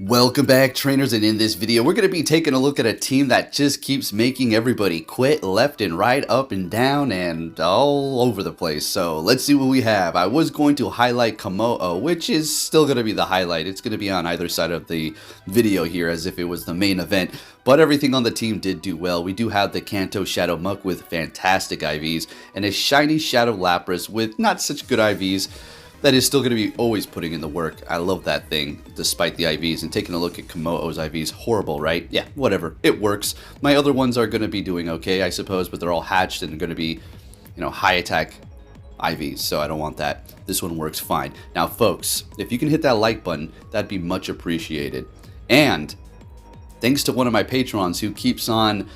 Welcome back, trainers, and in this video we're going to be taking a look at a team that just keeps making everybody quit left and right, up and down, and all over the place. So let's see what we have. I was going to highlight Kommo-o, which is still going to be the highlight. It's going to be on either side of the video here as if it was the main event, but everything on the team did do well. We do have the Kanto Shadow Muck with fantastic IVs, and a shiny Shadow Lapras with not such good IVs. That is still going to be always putting in the work. I love that thing, despite the IVs. And taking a look at Kommo-o's IVs, horrible, right? Yeah, whatever. It works. My other ones are going to be doing okay, I suppose, but they're all hatched and going to be, high attack IVs, so I don't want that. This one works fine. Now, folks, if you can hit that like button, that'd be much appreciated. And thanks to one of my patrons who keeps on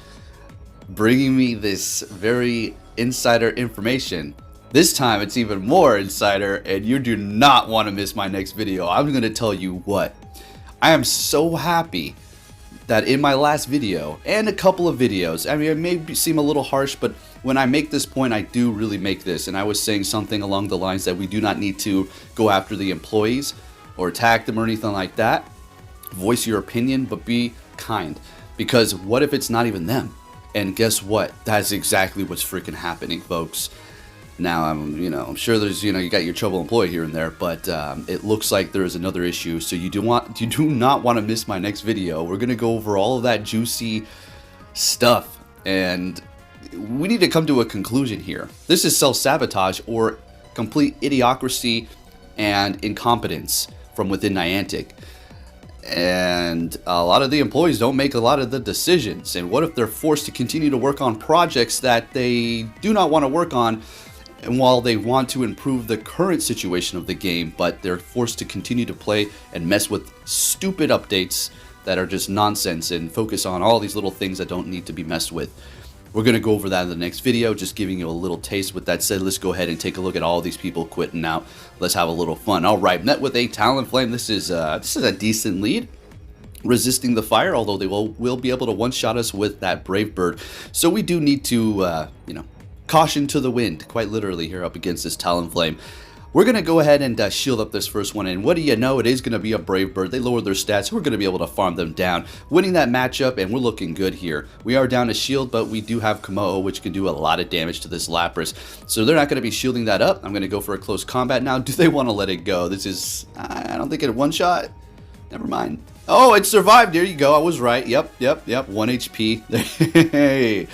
bringing me this very insider information. This time it's even more insider, and you do not want to miss my next video. I'm going to tell you what. I am so happy that in my last video, and a couple of videos, I mean, it may seem a little harsh, but when I make this point, I do really make this. And I was saying something along the lines that we do not need to go after the employees or attack them or anything like that. Voice your opinion, but be kind. Because what if it's not even them? And guess what? That's exactly what's freaking happening, folks. Now, I'm sure there's, you got your trouble employee here and there, but it looks like there is another issue. So you do not want to miss my next video. We're gonna go over all of that juicy stuff, and we need to come to a conclusion here. This is self-sabotage or complete idiocracy and incompetence from within Niantic. And a lot of the employees don't make a lot of the decisions. And what if they're forced to continue to work on projects that they do not want to work on? And while they want to improve the current situation of the game, but they're forced to continue to play and mess with stupid updates that are just nonsense and focus on all these little things that don't need to be messed with. We're going to go over that in the next video, just giving you a little taste. With that said, let's go ahead and take a look at all these people quitting out. Let's have a little fun. All right, met with a Talonflame. This is a decent lead. Resisting the fire, although they will be able to one-shot us with that Brave Bird. So we do need to, caution to the wind, quite literally, here up against this Talonflame. We're going to go ahead and shield up this first one, and what do you know, it is going to be a Brave Bird. They lowered their stats, so we're going to be able to farm them down, winning that matchup, and we're looking good here. We are down a shield, but we do have Kommo-o, which can do a lot of damage to this Lapras, so they're not going to be shielding that up. I'm going to go for a close combat now. Do they want to let it go? This is, I don't think it one-shot. Never mind. Oh, it survived. There you go. I was right. Yep. 1 HP. Hey.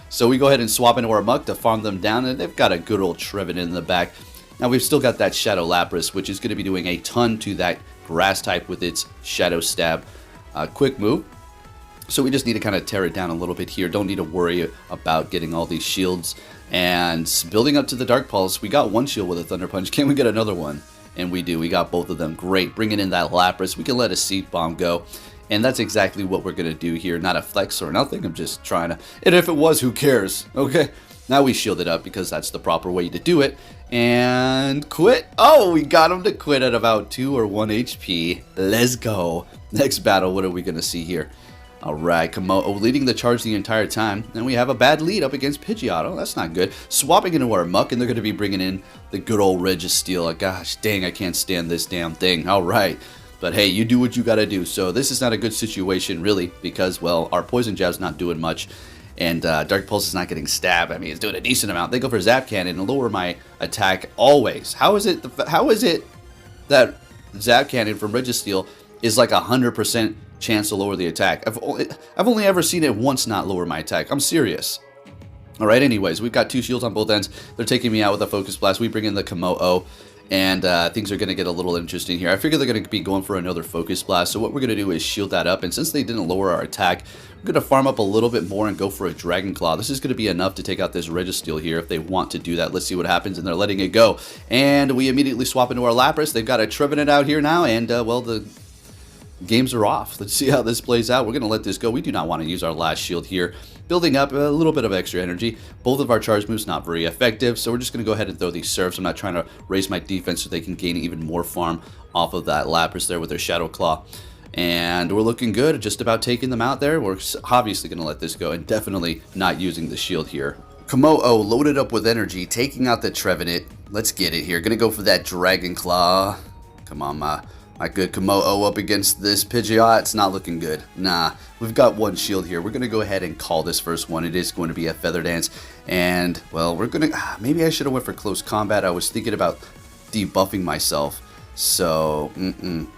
So we go ahead and swap into our Muck to farm them down, and they've got a good old Trevenant in the back. Now we've still got that Shadow Lapras, which is going to be doing a ton to that Grass type with its Shadow Stab. Quick move. So we just need to kind of tear it down a little bit here. Don't need to worry about getting all these shields. And building up to the Dark Pulse, we got one shield with a Thunder Punch. Can we get another one? And we do. We got both of them. Great. Bringing in that Lapras. We can let a Seed Bomb go. And that's exactly what we're going to do here. Not a flex or nothing. I'm just trying to... And if it was, who cares? Okay. Now we shield it up because that's the proper way to do it. And quit. Oh, we got him to quit at about 2 or 1 HP. Let's go. Next battle, what are we going to see here? Alright, Kommo-o leading the charge the entire time. And we have a bad lead up against Pidgeot. Oh, that's not good. Swapping into our Muck, and they're going to be bringing in the good old Registeel. Gosh, dang, I can't stand this damn thing. Alright. But hey, you do what you gotta do. So this is not a good situation, really, because, well, our Poison Jab's not doing much. And Dark Pulse is not getting stabbed. I mean, it's doing a decent amount. They go for Zap Cannon and lower my attack always. How is it that Zap Cannon from Registeel is like 100% chance to lower the attack? I've only ever seen it once not lower my attack. I'm serious. Alright, anyways, we've got 2 shields on both ends. They're taking me out with a Focus Blast. We bring in the Kommo-o. And things are going to get a little interesting here. I figure they're going to be going for another Focus Blast. So what we're going to do is shield that up. And since they didn't lower our attack, we're going to farm up a little bit more and go for a Dragon Claw. This is going to be enough to take out this Registeel here if they want to do that. Let's see what happens. And they're letting it go. And we immediately swap into our Lapras. They've got a Trevenant out here now. And, well, the games are off. Let's see how this plays out. We're going to let this go. We do not want to use our last shield here. Building up a little bit of extra energy. Both of our charge moves not very effective, so we're just going to go ahead and throw these Surfs. I'm not trying to raise my defense so they can gain even more farm off of that Lapras there with their Shadow Claw. And we're looking good, just about taking them out there. We're obviously going to let this go and definitely not using the shield here. Kommo-o loaded up with energy, taking out the Trevenant. Let's get it here. Going to go for that Dragon Claw. Come on, My good Kommo-o up against this Pidgeot. It's not looking good. Nah, we've got one shield here. We're going to go ahead and call this first one. It is going to be a Feather Dance. And, well, we're going to... maybe I should have went for close combat. I was thinking about debuffing myself. So,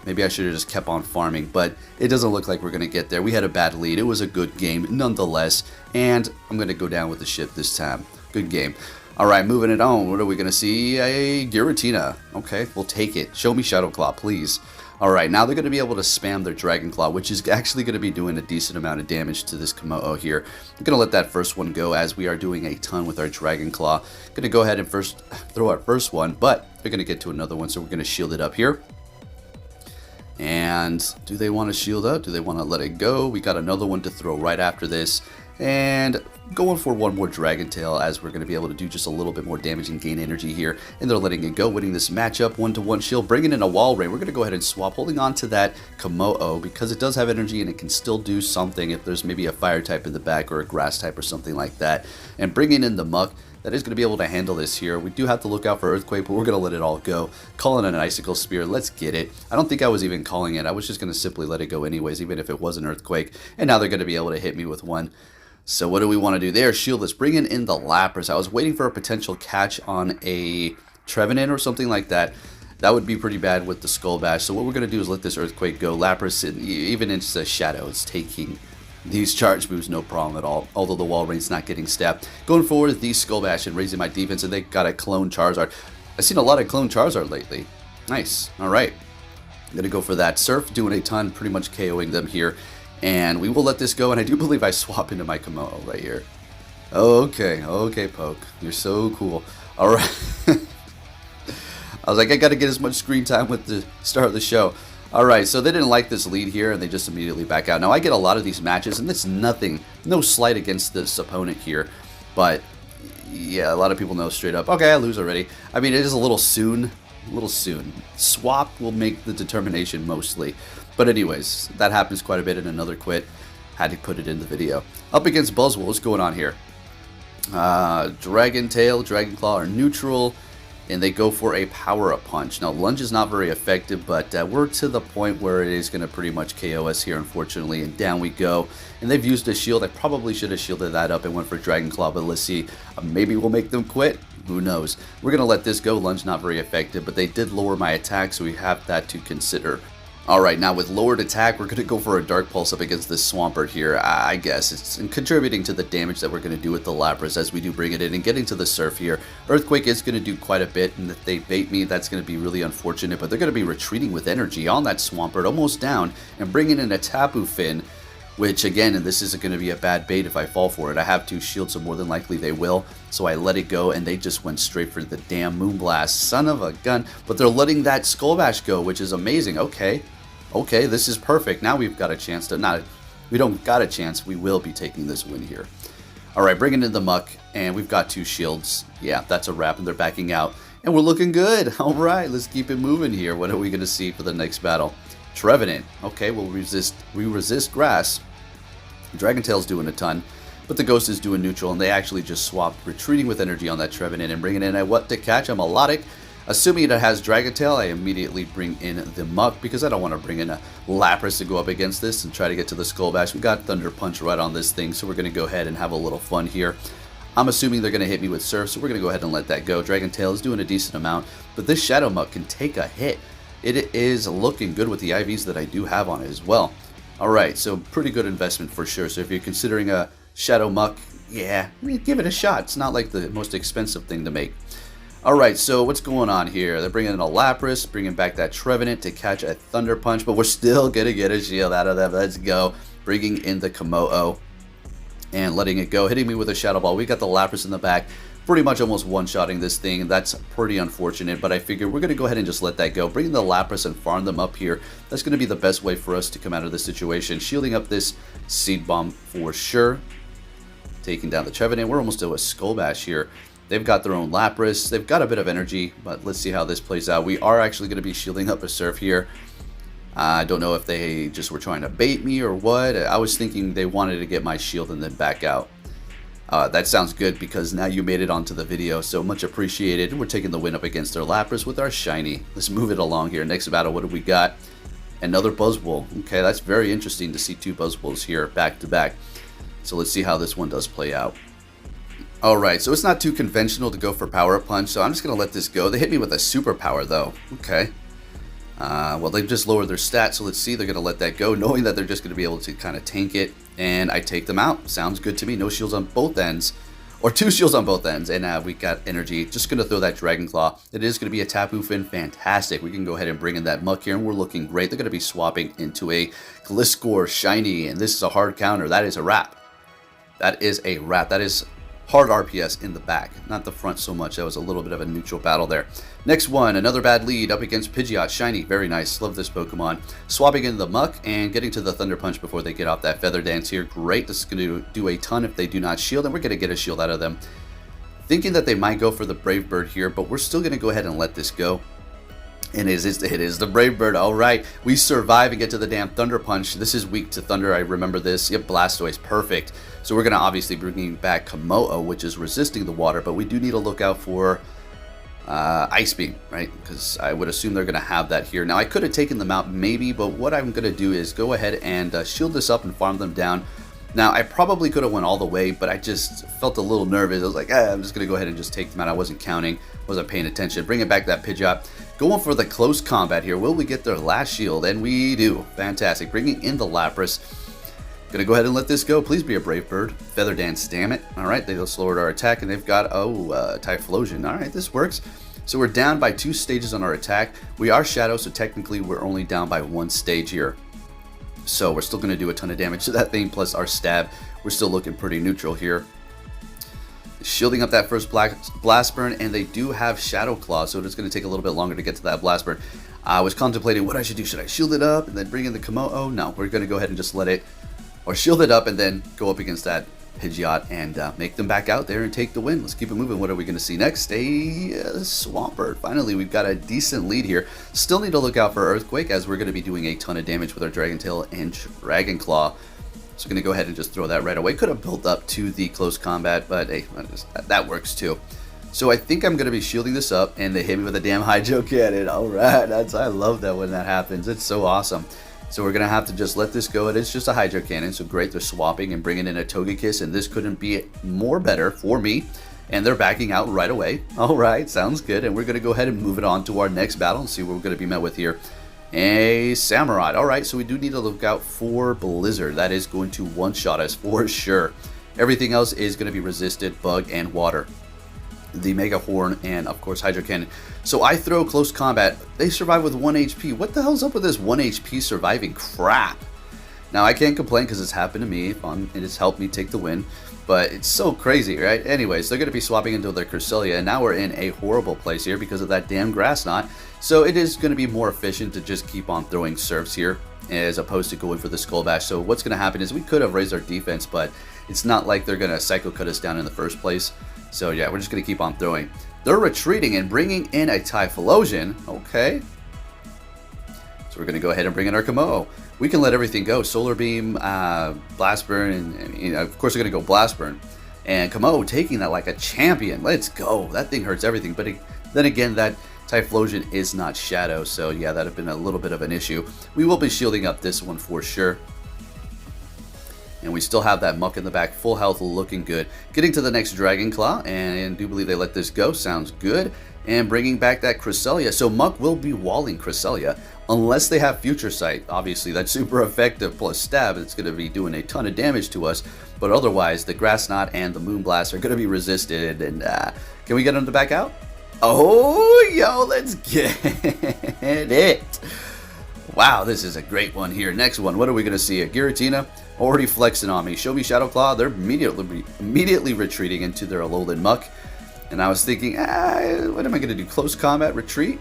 maybe I should have just kept on farming. But it doesn't look like we're going to get there. We had a bad lead. It was a good game nonetheless. And I'm going to go down with the ship this time. Good game. Alright, moving it on. What are we going to see? A Giratina. Okay, we'll take it. Show me Shadow Claw, please. Alright, now they're going to be able to spam their Dragon Claw, which is actually going to be doing a decent amount of damage to this Kommo-o here. I'm going to let that first one go as we are doing a ton with our Dragon Claw. Going to go ahead and first throw our first one, but they're going to get to another one, so we're going to shield it up here. And do they want to shield up? Do they want to let it go? We got another one to throw right after this. And going for one more Dragon Tail as we're going to be able to do just a little bit more damage and gain energy here. And they're letting it go, winning this matchup. 1-to-1 shield, bringing in a Walrein. We're going to go ahead and swap, holding on to that Kommo-o because it does have energy and it can still do something if there's maybe a fire type in the back or a grass type or something like that. And bringing in the Muck. That is going to be able to handle this here. We do have to look out for Earthquake, but we're going to let it all go. Calling an Icicle Spear. Let's get it. I don't think I was even calling it. I was just going to simply let it go anyways, even if it was an Earthquake. And now they're going to be able to hit me with one. So what do we want to do there? Shieldless. Bringing in the Lapras. I was waiting for a potential catch on a Trevenant or something like that. That would be pretty bad with the Skull Bash. So what we're going to do is let this Earthquake go. Lapras, even into the shadow, it's taking these charge moves, no problem at all, although the Walrein's not getting stabbed. Going forward, the Skull Bash and raising my defense, and they got a clone Charizard. I've seen a lot of clone Charizard lately. Nice. Alright. I'm going to go for that. Surf doing a ton, pretty much KOing them here. And we will let this go, and I do believe I swap into my Kommo-o right here. Okay, Poke. You're so cool. Alright. I was like, I got to get as much screen time with the start of the show. Alright, so they didn't like this lead here, and they just immediately back out. Now, I get a lot of these matches, and it's nothing, no slight against this opponent here. But, yeah, a lot of people know straight up, okay, I lose already. I mean, it is a little soon. Swap will make the determination mostly. But anyways, that happens quite a bit in another quit. Had to put it in the video. Up against Buzzwole, what's going on here? Dragon Tail, Dragon Claw are neutral. And they go for a power-up punch. Now, lunge is not very effective, but we're to the point where it is going to pretty much KO us here, unfortunately. And down we go. And they've used a shield. I probably should have shielded that up and went for Dragon Claw, but let's see. Maybe we'll make them quit. Who knows? We're going to let this go. Lunge not very effective, but they did lower my attack, so we have that to consider. Alright, now with lowered attack, we're going to go for a Dark Pulse up against this Swampert here. I guess it's contributing to the damage that we're going to do with the Lapras as we do bring it in. And getting to the Surf here, Earthquake is going to do quite a bit, and if they bait me, that's going to be really unfortunate. But they're going to be retreating with energy on that Swampert, almost down, and bringing in a Tapu Fini, which again, and this isn't going to be a bad bait if I fall for it. I have 2 shields, so more than likely they will. So I let it go, and they just went straight for the damn Moonblast. Son of a gun. But they're letting that Skull Bash go, which is amazing. Okay, this is perfect. Now we've got a chance to we don't got a chance. We will be taking this win here. Alright, bringing in the Muck, and we've got 2 shields. Yeah, that's a wrap, and they're backing out. And we're looking good. Alright, let's keep it moving here. What are we going to see for the next battle? Trevenant. Okay, we resist grass. Dragon Tail's doing a ton, but the Ghost is doing neutral, and they actually just swapped, retreating with energy on that Trevenant and bringing in a what to catch, a Melodic. Assuming it has Dragon Tail, I immediately bring in the Muck because I don't want to bring in a Lapras to go up against this and try to get to the Skull Bash. We got Thunder Punch right on this thing, so we're going to go ahead and have a little fun here. I'm assuming they're going to hit me with Surf, so we're going to go ahead and let that go. Dragon Tail is doing a decent amount, but this Shadow Muck can take a hit. It is looking good with the IVs that I do have on it as well. Alright, so pretty good investment for sure. So if you're considering a Shadow Muck, yeah, give it a shot. It's not like the most expensive thing to make. Alright, so what's going on here? They're bringing in a Lapras, bringing back that Trevenant to catch a Thunder Punch, but we're still going to get a shield out of them. Let's go. Bringing in the Kommo-o and letting it go. Hitting me with a Shadow Ball. We got the Lapras in the back. Pretty much almost one-shotting this thing. That's pretty unfortunate, but I figure we're going to go ahead and just let that go. Bringing the Lapras and farm them up here. That's going to be the best way for us to come out of this situation. Shielding up this Seed Bomb for sure. Taking down the Trevenant. We're almost to a Skull Bash here. They've got their own Lapras. They've got a bit of energy, but let's see how this plays out. We are actually going to be shielding up a Surf here. I don't know if they just were trying to bait me or what. I was thinking they wanted to get my shield and then back out. That sounds good because now you made it onto the video, so much appreciated. We're taking the win up against their Lapras with our Shiny. Let's move it along here. Next battle, what do we got? Another Buzzwole. Okay, that's very interesting to see 2 Buzzwoles here back to back. So let's see how this one does play out. Alright, so it's not too conventional to go for Power Punch, so I'm just going to let this go. They hit me with a Superpower though. Okay. Well, they've just lowered their stats, so let's see. They're going to let that go, knowing that they're just going to be able to kind of tank it. And I take them out. Sounds good to me. No shields on both ends. Or 2 shields on both ends. And we got energy. Just going to throw that Dragon Claw. It is going to be a Tapu Fin. Fantastic. We can go ahead and bring in that Muck here, and we're looking great. They're going to be swapping into a Gliscor Shiny. And this is a hard counter. That is a wrap. That is a wrap. That is hard RPS in the back, not the front so much. That was a little bit of a neutral battle there. Next one, another bad lead up against Pidgeot. Shiny, very nice. Love this Pokemon. Swapping into the Muck and getting to the Thunder Punch before they get off that Feather Dance here. Great. This is going to do a ton if they do not shield, and we're going to get a shield out of them. Thinking that they might go for the Brave Bird here, but we're still going to go ahead and let this go. And it is the Brave Bird. All right, we survive and get to the damn Thunder Punch. This is weak to Thunder. I remember this. Yep, Blastoise, perfect. So we're going to obviously bring back Kommo-o, which is resisting the water, but we do need to look out for Ice Beam, right? Because I would assume they're going to have that here. Now, I could have taken them out maybe, but what I'm going to do is go ahead and shield this up and farm them down. Now, I probably could have went all the way, but I just felt a little nervous. I was like, I'm just going to go ahead and just take them out. I wasn't counting, wasn't paying attention. Bringing back that Pidgeot. Going for the close combat here. Will we get their last shield? And we do. Fantastic. Bringing in the Lapras. Gonna go ahead and let this go. Please be a Brave Bird. Feather Dance, damn it. Alright, they just lowered our attack, and they've got, Typhlosion. Alright, this works. So we're down by 2 stages on our attack. We are Shadow, so technically we're only down by 1 stage here. So we're still gonna do a ton of damage to that thing, plus our stab. We're still looking pretty neutral here. Shielding up that first Blast Burn, and they do have Shadow Claw, so it's going to take a little bit longer to get to that Blast Burn. I was contemplating what I should do. Should I shield it up and then bring in the Kommo-o? No, we're going to go ahead and just let it, or shield it up and then go up against that Pidgeot and make them back out there and take the win. Let's keep it moving. What are we going to see next? A Swampert. Finally, we've got a decent lead here. Still need to look out for Earthquake, as we're going to be doing a ton of damage with our Dragon Tail and Dragon Claw. So I'm going to go ahead and just throw that right away. Could have built up to the close combat, but hey, that works too. So I think I'm going to be shielding this up, and they hit me with a damn Hydro Cannon. Alright, I love that when that happens. It's so awesome. So we're going to have to just let this go. It is just a Hydro Cannon, so great. They're swapping and bringing in a Togekiss, and this couldn't be more better for me. And they're backing out right away. Alright, sounds good. And we're going to go ahead and move it on to our next battle and see what we're going to be met with here. A Samurott. Alright, so we do need to look out for Blizzard. That is going to one-shot us for sure. Everything else is going to be resisted, bug, and water. The Mega Horn and, of course, Hydro Cannon. So I throw close combat. They survive with 1 HP. What the hell's up with this 1 HP surviving crap? Now, I can't complain because it's happened to me. It has helped me take the win. But it's so crazy, right? Anyways, they're going to be swapping into their Cresselia, and now we're in a horrible place here because of that damn Grass Knot. So it is going to be more efficient to just keep on throwing Surfs here as opposed to going for the Skull Bash. So what's going to happen is we could have raised our defense, but it's not like they're going to Psycho Cut us down in the first place. So yeah, we're just going to keep on throwing. They're retreating and bringing in a Typhlosion. Okay. So we're going to go ahead and bring in our Kommo-o. We can let everything go. Solar Beam, Blast Burn, and you know, of course we're going to go Blast Burn. And Kommo-o taking that like a champion. Let's go. That thing hurts everything. But then again, that Typhlosion is not Shadow. So yeah, that would have been a little bit of an issue. We will be shielding up this one for sure. And we still have that Muck in the back. Full health, looking good. Getting to the next Dragon Claw. And I do believe they let this go. Sounds good. And bringing back that Cresselia. So Muck will be walling Cresselia. Unless they have Future Sight. Obviously, that's super effective. Plus Stab. It's going to be doing a ton of damage to us. But otherwise, the Grass Knot and the Moonblast are going to be resisted. And can we get them to back out? Oh, yo, let's get it. Wow, this is a great one here. Next one, what are we going to see? A Giratina already flexing on me. Show me Shadow Claw. They're immediately retreating into their Alolan Muck. And I was thinking, what am I going to do? Close combat, retreat?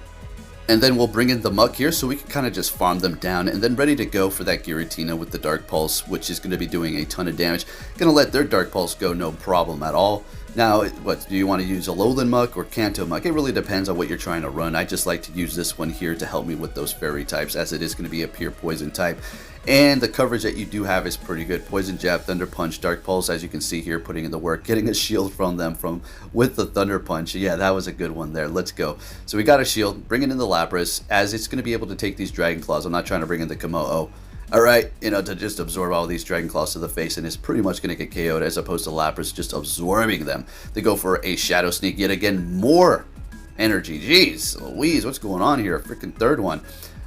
And then we'll bring in the Muck here so we can kind of just farm them down. And then ready to go for that Giratina with the Dark Pulse, which is going to be doing a ton of damage. Going to let their Dark Pulse go, no problem at all. Now, what do you want to use, Alolan Muck or Kanto Muck? It really depends on what you're trying to run. I just like to use this one here to help me with those fairy types, as it is going to be a pure poison type. And the coverage that you do have is pretty good. Poison Jab, Thunder Punch, Dark Pulse, as you can see here, putting in the work, getting a shield from them with the Thunder Punch. Yeah, that was a good one there. Let's go. So we got a shield, bringing in the Lapras, as it's going to be able to take these Dragon Claws. I'm not trying to bring in the Kommo-o. Alright, to just absorb all these Dragon Claws to the face, and it's pretty much going to get KO'd, as opposed to Lapras just absorbing them. They go for a Shadow Sneak, yet again, more energy. Jeez Louise, what's going on here? A freaking third one.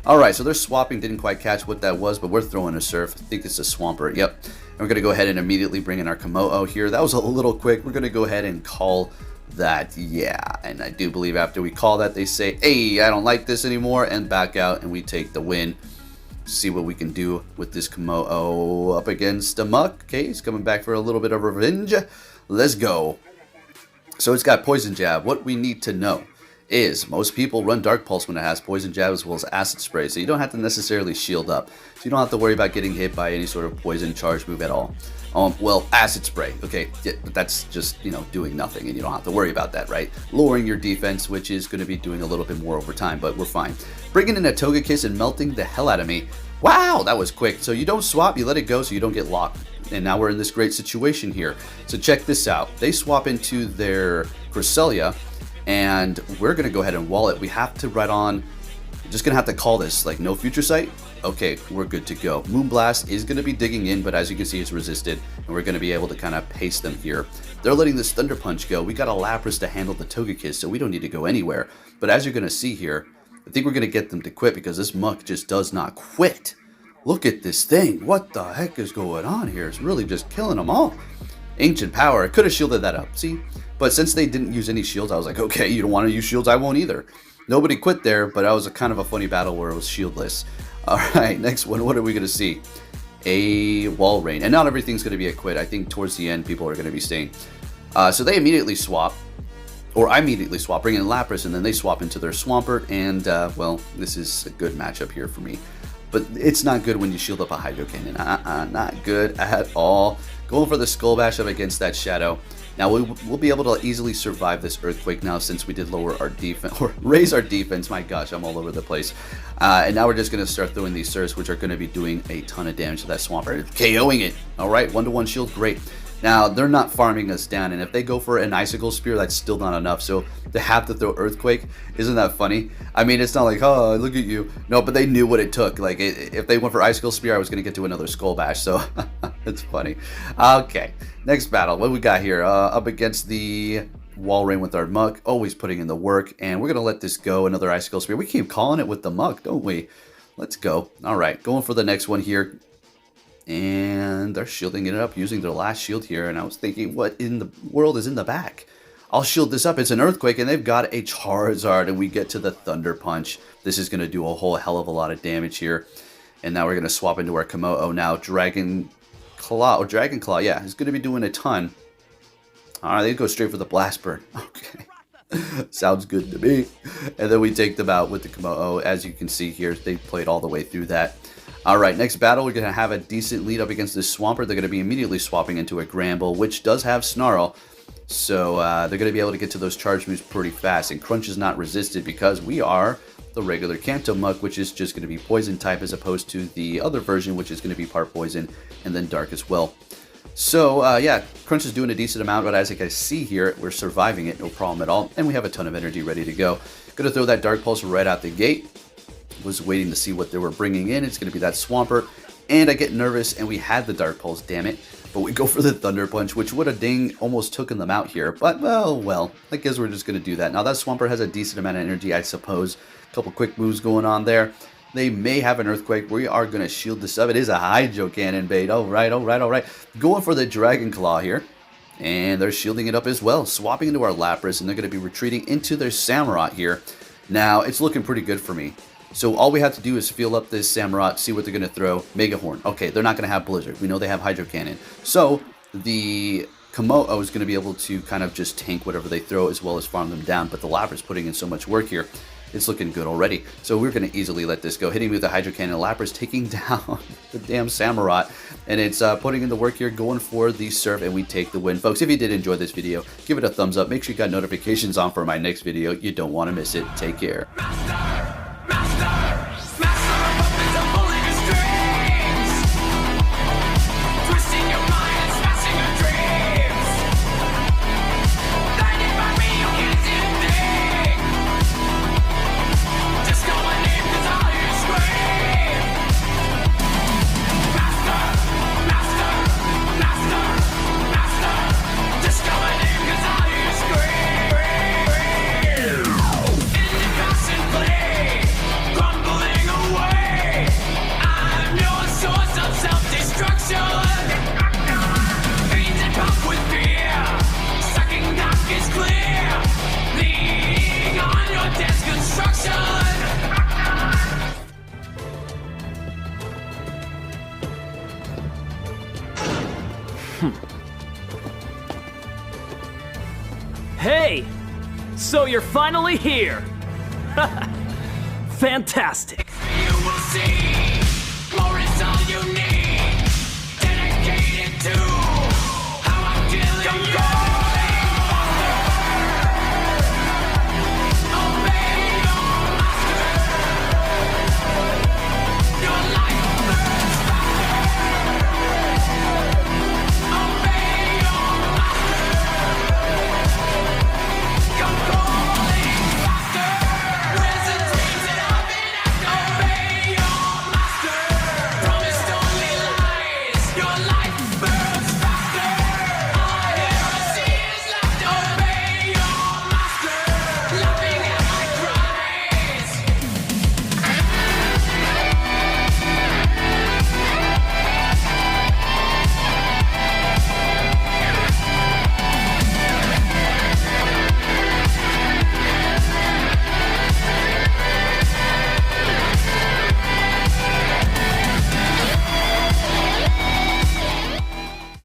Alright, so they're swapping, didn't quite catch what that was, but we're throwing a Surf. I think it's a Swampert, yep. And we're going to go ahead and immediately bring in our Kommo-o here. That was a little quick. We're going to go ahead and call that, yeah. And I do believe after we call that, they say, hey, I don't like this anymore, and back out, and we take the win. See what we can do with this Kommo-o up against a Muck. Okay, he's coming back for a little bit of revenge. Let's go. So it's got Poison Jab. What we need to know is most people run Dark Pulse when it has Poison Jab as well as Acid Spray, so you don't have to necessarily shield up. So you don't have to worry about getting hit by any sort of poison charge move at all. Well, Acid Spray, okay, yeah, but that's just, doing nothing, and you don't have to worry about that, right? Lowering your defense, which is going to be doing a little bit more over time, but we're fine. Bringing in a Togekiss and melting the hell out of me. Wow, that was quick. So you don't swap, you let it go so you don't get locked. And now we're in this great situation here. So check this out. They swap into their Cresselia, and we're going to go ahead and wall it. We have to just going to have to call this, like, no Future Sight. Okay, we're good to go. Moonblast is going to be digging in, but as you can see, it's resisted, and we're going to be able to kind of pace them here. They're letting this Thunder Punch go. We got a Lapras to handle the Togekiss, so we don't need to go anywhere. But as you're going to see here, I think we're going to get them to quit because this Muck just does not quit. Look at this thing. What the heck is going on here? It's really just killing them all. Ancient Power. I could have shielded that up, see? But since they didn't use any shields, I was like, okay, you don't want to use shields, I won't either. Nobody quit there, but that was a kind of a funny battle where it was shieldless. Alright, next one, what are we going to see? A Walrein. And not everything's going to be a quit. I think towards the end, people are going to be staying. So they immediately swap. Or I immediately swap, bring in Lapras, and then they swap into their Swampert. And, well, this is a good matchup here for me. But it's not good when you shield up a Hydro Cannon. Not good at all. Going for the Skull Bash up against that Shadow. Now, we'll be able to easily survive this Earthquake now since we did lower our defense, or raise our defense. My gosh, I'm all over the place. And now we're just going to start throwing these Surfs, which are going to be doing a ton of damage to that Swampert. KOing it. All right, 1-to-1 shield, great. Now, they're not farming us down, and if they go for an Icicle Spear, that's still not enough. So they have to throw Earthquake. Isn't that funny? I mean, it's not like, oh, look at you. No, but they knew what it took. Like, if they went for Icicle Spear, I was going to get to another Skull Bash, so it's funny. Okay, next battle. What do we got here? Up against the Walrein with our Muck, always putting in the work, and we're going to let this go, another Icicle Spear. We keep calling it with the Muck, don't we? Let's go. All right, going for the next one here. And they're shielding it up using their last shield here. And I was thinking, what in the world is in the back? I'll shield this up. It's an Earthquake, and they've got a Charizard, and we get to the Thunder Punch. This is going to do a whole hell of a lot of damage here. And now we're going to swap into our Kommo-o. Now Dragon Claw, yeah, is going to be doing a ton. All right, they go straight for the Blast Burn. Okay. Sounds good to me. And then we take them out with the Kommo-o. As you can see here, they played all the way through that. Alright, next battle, we're going to have a decent lead up against this Swampert. They're going to be immediately swapping into a Gramble, which does have Snarl. So they're going to be able to get to those charge moves pretty fast. And Crunch is not resisted because we are the regular Kanto Muck, which is just going to be Poison type as opposed to the other version, which is going to be part Poison and then Dark as well. So, yeah, Crunch is doing a decent amount, but as I can see here, we're surviving it, no problem at all. And we have a ton of energy ready to go. Going to throw that Dark Pulse right out the gate. Was waiting to see what they were bringing in. It's going to be that Swampert, and I get nervous, and we had the Dark Pulse, damn it. But we go for the Thunder Punch, which would have almost taken them out here. But, well, I guess we're just going to do that. Now, that Swampert has a decent amount of energy, I suppose. A couple quick moves going on there. They may have an Earthquake. We are going to shield this up. It is a Hydro Cannon bait. All right. Going for the Dragon Claw here. And they're shielding it up as well. Swapping into our Lapras, and they're going to be retreating into their Samurott here. Now, it's looking pretty good for me. So all we have to do is feel up this Samurott, see what they're going to throw. Mega Horn. Okay, they're not going to have Blizzard. We know they have Hydro Cannon. So the Kommo-o is going to be able to kind of just tank whatever they throw as well as farm them down. But the Lapras putting in so much work here. It's looking good already. So we're going to easily let this go. Hitting me with the Hydro Cannon. Lapras taking down the damn Samurott. And it's putting in the work here, going for the Surf, and we take the win. Folks, if you did enjoy this video, give it a thumbs up. Make sure you got notifications on for my next video. You don't want to miss it. Take care. Master, master, master of puppets, I'm pulling the strings. Hey! So you're finally here! Fantastic! You will see.